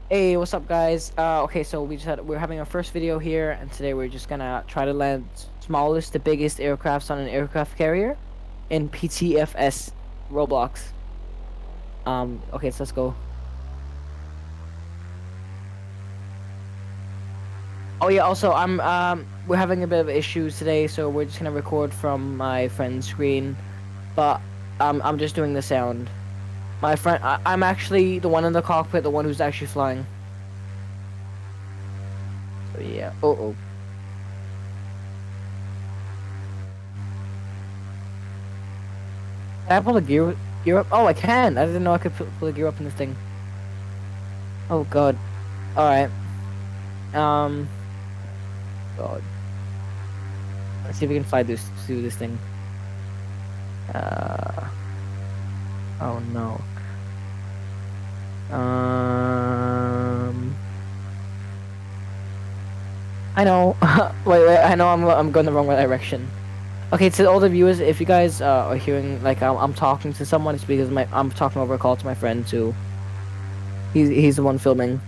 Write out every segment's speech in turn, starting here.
Hey, what's up, guys? Okay, so we're having our first video here, and today we're just gonna try to land smallest to biggest aircrafts on an aircraft carrier in PTFS Roblox. Okay, so let's go. Oh yeah, also we're having a bit of issues today, so we're just gonna record from my friend's screen, but I'm just doing the sound. I'm actually the one in the cockpit, the one who's actually flying. So yeah. Oh. Can I pull the gear up? Oh, I can. I didn't know I could pull the gear up in this thing. Oh God. All right. Um. God. Let's see if we can fly this through this thing. Uh. Oh no. Um. I know. Wait. I know. I'm going the wrong direction. Okay, to all the viewers, if you guys are hearing like I'm talking to someone, it's because I'm talking over a call to my friend too. He's the one filming.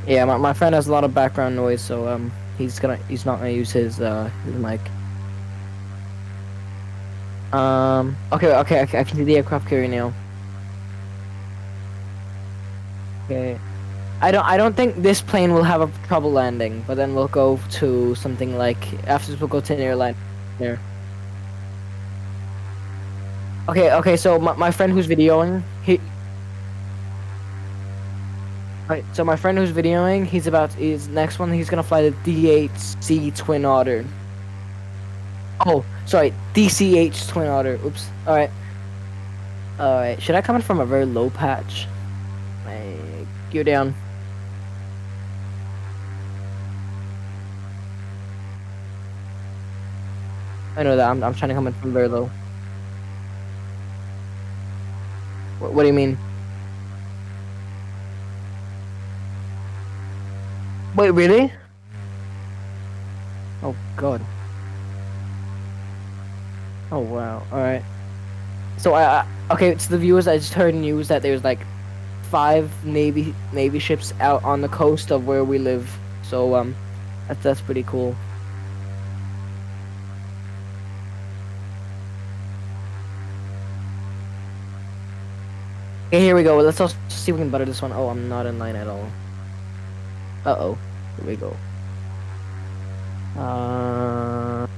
Yeah, my friend has a lot of background noise, so he's not gonna use his mic. Okay, I can see the aircraft carrier now. Okay. I don't think this plane will have a trouble landing, but then we'll go to something like after this we'll go to an airline there. Okay, so my friend who's videoing, so my friend who's videoing, he's next one he's gonna fly the DHC Twin Otter. Oh, sorry, DCH Twin Otter. Oops. Alright. Should I come in from a very low patch? Like, gear down. I know that I'm trying to come in from very low. What do you mean? Wait, really? Oh God. Oh wow. All right. So okay, to the viewers, I just heard news that there's like 5 Navy ships out on the coast of where we live. So that's pretty cool. Okay, here we go. Let's also see if we can butter this one. Oh, I'm not in line at all. Uh-oh. Here we go. Um.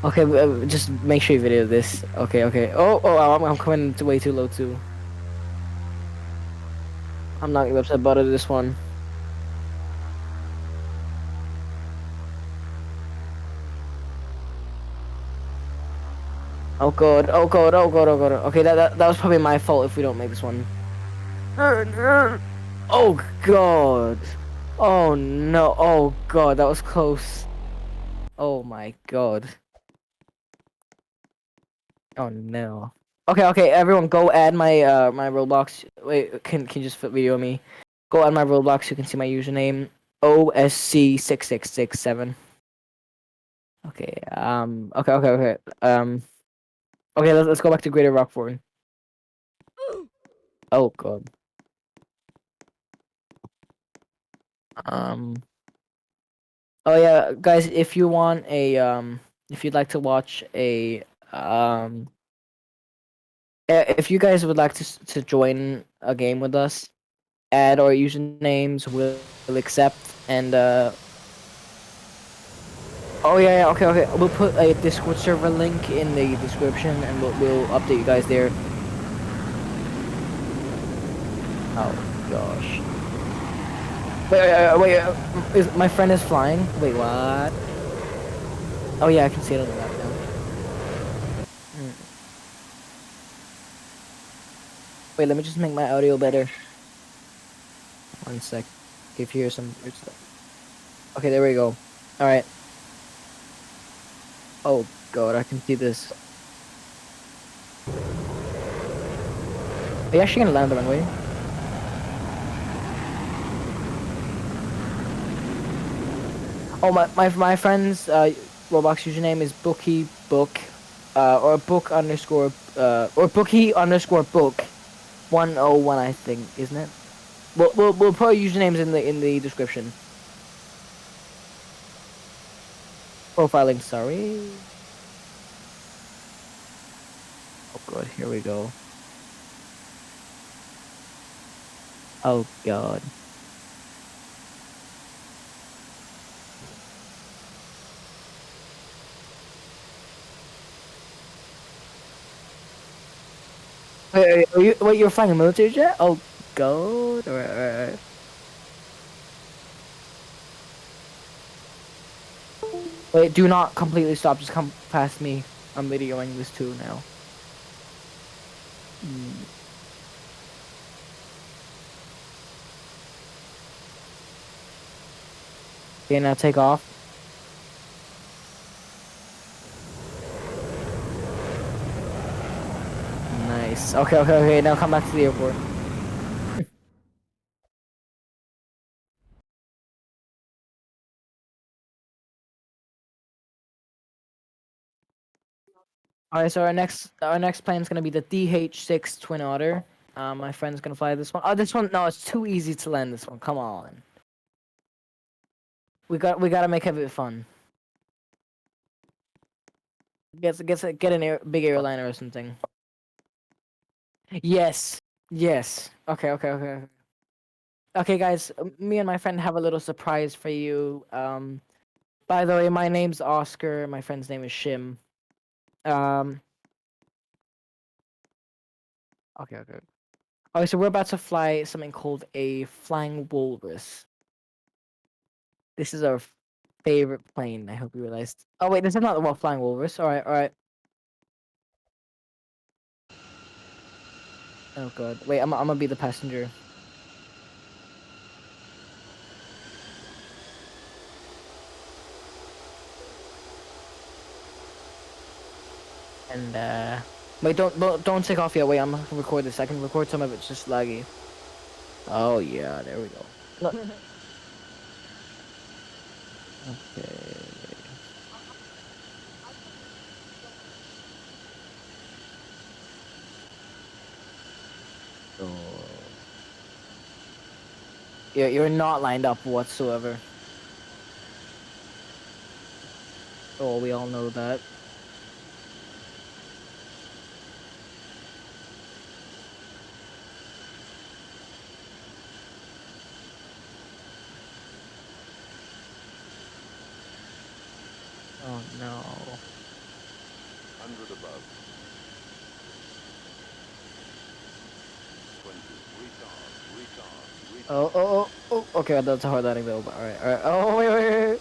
Okay, just make sure you video this. Okay. Oh, I'm coming way too low too. I'm not gonna upset about this one. Oh God. Okay, that was probably my fault if we don't make this one. Oh God. Oh no. Oh God, that was close. Oh my God. Oh no. Okay, everyone go add my Roblox. Wait, can you just video me? Go add my Roblox, you can see my username. OSC6667. Okay, okay. Okay, let's go back to Greater Rockford. Oh God. Um oh yeah, guys, if you'd like to watch if you guys would like to join a game with us, add our usernames, we'll accept. And oh yeah, okay. We'll put a Discord server link in the description, and we'll update you guys there. Oh gosh. Wait. Is my friend is flying? Wait, what? Oh yeah, I can see it on the map now. Hmm. Wait, let me just make my audio better. One sec. If you hear some weird stuff. Okay, there we go. All right. Oh God, I can see this. Are you actually gonna land the runway? Oh, my friend's Roblox username is book or book underscore or bookie_book 101, I think, isn't it? We'll put usernames in the description. Profiling, sorry. Oh god, here we go. Oh god. Wait, you're flying a military jet? Oh god. Alright. Wait, do not completely stop. Just come past me. I'm videoing this too now. Mm. Okay, now take off. Nice. Okay. Now come back to the airport. Alright, so our next plane is gonna be the DH-6 Twin Otter. My friend's gonna fly this one. Oh, this one, no, it's too easy to land this one. Come on. We gotta make it a bit fun. Get an big airliner or something. Yes. Yes. Okay. Okay, guys, me and my friend have a little surprise for you. By the way, my name's Oscar. My friend's name is Shim. Um, okay. Okay, so we're about to fly something called a Flying Walrus. This is our favorite plane. I hope you realized. Oh wait, this is not the Flying Walrus. All right. Oh god. Wait, I'm gonna be the passenger. And wait, don't take off yet. Wait, I'm gonna record this. I can record some of it. It's just laggy. Oh yeah, there we go. Look. Okay. So you're not lined up whatsoever. Oh, we all know that. Oh no. 100 above. 20. Retard. Oh. Okay, that's a hard landing though. But all right. Oh wait.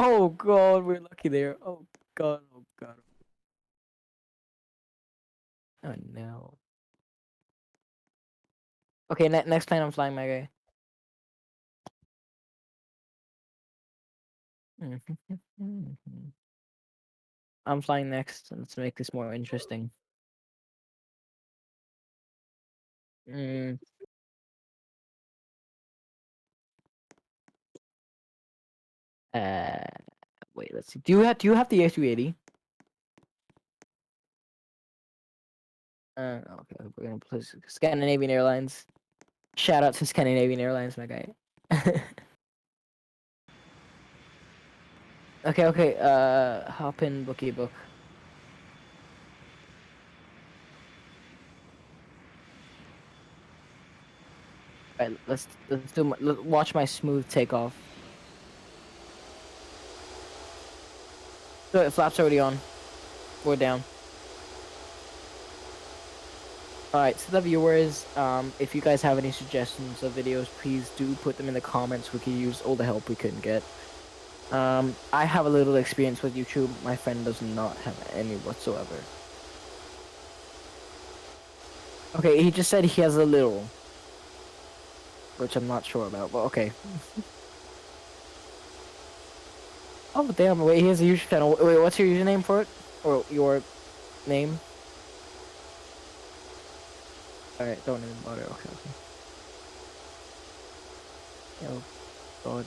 Oh god, we're lucky there. Oh god. Oh no. Okay, next plane I'm flying, my guy. I'm flying next. Let's make this more interesting. Mm, uh, wait. Let's see. Do you have the A380? Okay. We're gonna put Scandinavian Airlines. Shout out to Scandinavian Airlines, my guy. Okay. Hop in, bookie book. Right, watch my smooth takeoff. So flaps already on. We're down. Alright, so the viewers, if you guys have any suggestions of videos, please do put them in the comments. We could use all the help we can get. I have a little experience with YouTube. My friend does not have any whatsoever. Okay, he just said he has a little, which I'm not sure about, but okay. Oh damn! Wait, he has a YouTube channel. Wait, what's your username for it, or your name? All right, don't even bother. Okay. Oh god.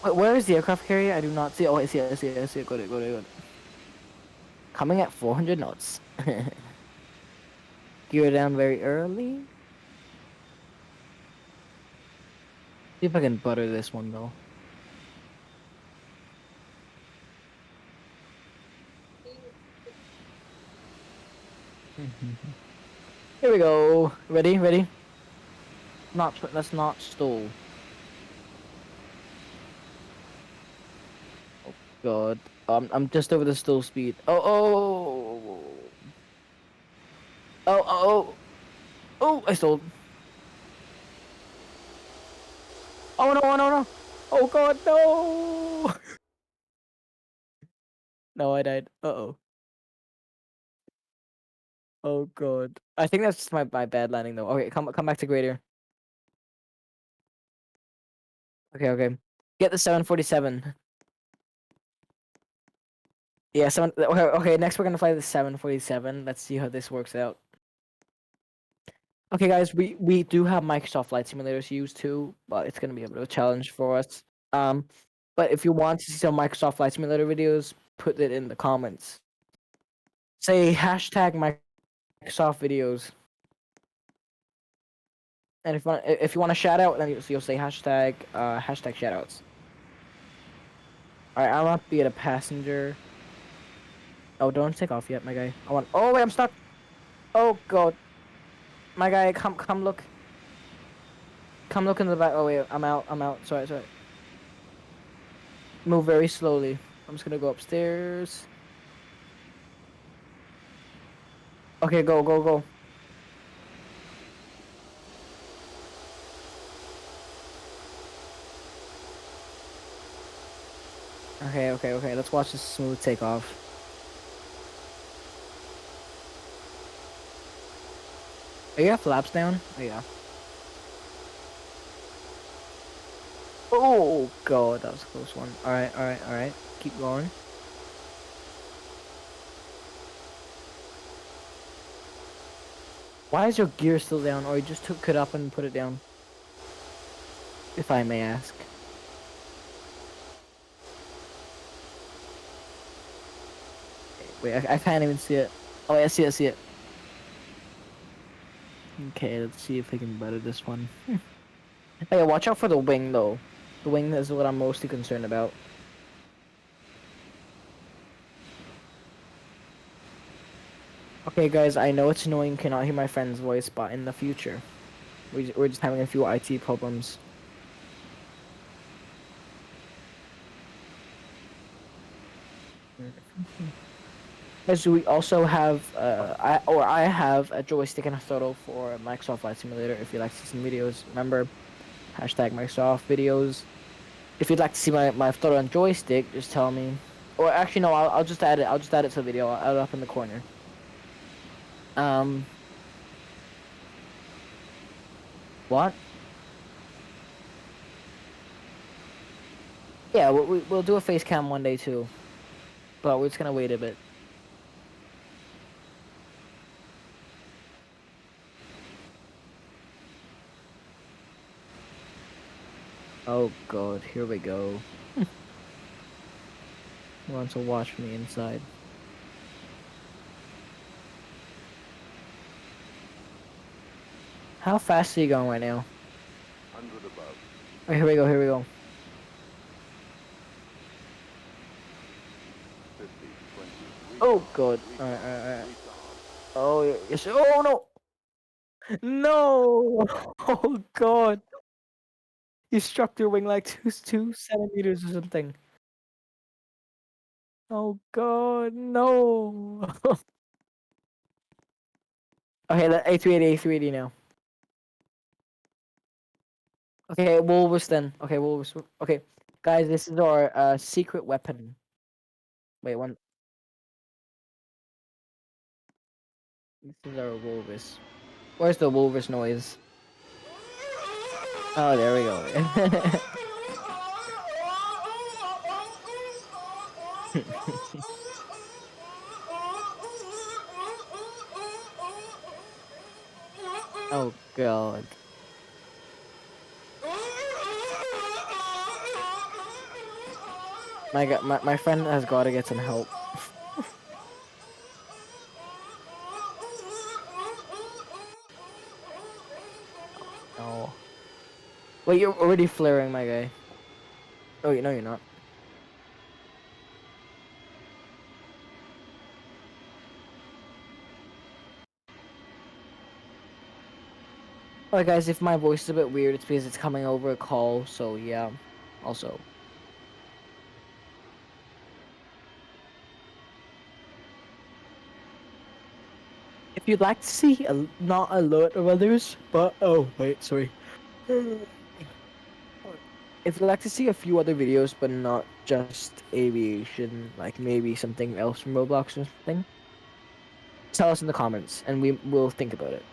Wait, where is the aircraft carrier? I do not see. Oh, I see it. I see it. I see it. Got it. Got it. Got it. Coming at 400 knots. Gear down very early. See if I can butter this one though. Here we go. Ready? Ready? Not. Let's not stall. Oh God. I'm just over the stall speed. Oh. Oh. Oh. Oh. Oh. Oh. I stalled. Oh no. Oh no. No. Oh God. No. No, I died. Uh-oh. Oh God. I think that's just my bad landing though. Okay, come back to greater. Okay, okay. Get the 747. Yeah, okay, next we're gonna fly the 747. Let's see how this works out. Okay, guys, we do have Microsoft Flight Simulator to use too, but it's gonna be a bit of a challenge for us. Um, but if you want to see some Microsoft Flight Simulator videos, put it in the comments. Say hashtag Microsoft videos. And if you want a shout out, then you'll say hashtag hashtag shoutouts. Alright, I want to be a passenger. Oh, don't take off yet, my guy. I want. Oh wait, I'm stuck. Oh God, my guy, come look. Come look in the back. Oh wait, I'm out. I'm out. Sorry, sorry. Move very slowly. I'm just gonna go upstairs. Okay, go, go, go. Okay, okay, okay. Let's watch this smooth takeoff. Oh, you got flaps down? Oh yeah. Oh God, that was a close one. All right, all right, all right. Keep going. Why is your gear still down? Or you just took it up and put it down? If I may ask. Wait, I can't even see it. Oh, yeah, I see it, I see it. Okay, let's see if I can butter this one. Oh yeah, watch out for the wing though. The wing is what I'm mostly concerned about. Okay, guys, I know it's annoying, cannot hear my friend's voice, but in the future, we're just having a few IT problems. As we also have, I have a joystick and a throttle for Microsoft Flight Simulator. If you'd like to see some videos, remember hashtag Microsoft videos. If you'd like to see my throttle and joystick, just tell me. Or actually, no, I'll just add it. I'll just add it to the video. I'll add it up in the corner. Um, what? Yeah, we'll do a face cam one day too, but we're just gonna wait a bit. Oh God, here we go. Who wants to watch me inside? How fast are you going right now? 100 above. Oh, here we go, here we go. 50, 20, oh God. Alright, alright, alright. Oh, yes. Oh no! No! Oh God! You struck your wing like two centimeters or something. Oh God, no! Okay, the A380, A380 now. Okay, Wolves then. Okay, Wolves. Okay, guys, this is our secret weapon. Wait, one. This is our Wolves. Where's the Wolves noise? Oh, there we go. Oh God. my friend has got to get some help. No. Wait, you're already flaring, my guy. Oh, you know you're not. Alright, guys, if my voice is a bit weird, it's because it's coming over a call, so yeah. Also. If you'd like to see not a lot of others, but oh wait, sorry. If you'd like to see a few other videos, but not just aviation, like maybe something else from Roblox or something, tell us in the comments, and we will think about it.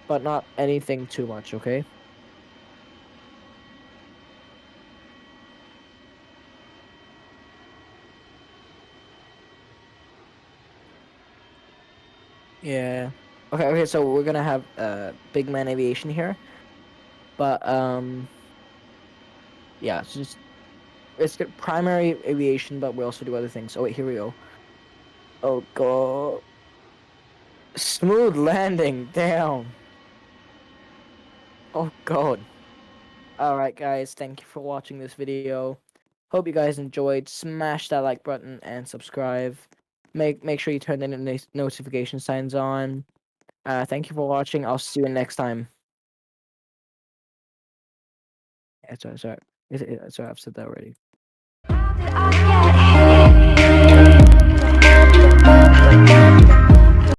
But not anything too much, okay? Yeah. Okay, okay, so we're gonna have Big Man Aviation here. But yeah, it's good primary aviation, but we also do other things. Oh wait, here we go. Oh god. Smooth landing down. Oh god. Alright guys, thank you for watching this video. Hope you guys enjoyed. Smash that like button and subscribe. Make sure you turn the notification signs on. Thank you for watching. I'll see you next time. It's alright, it's alright. It's alright, I've said that already. How did I get here?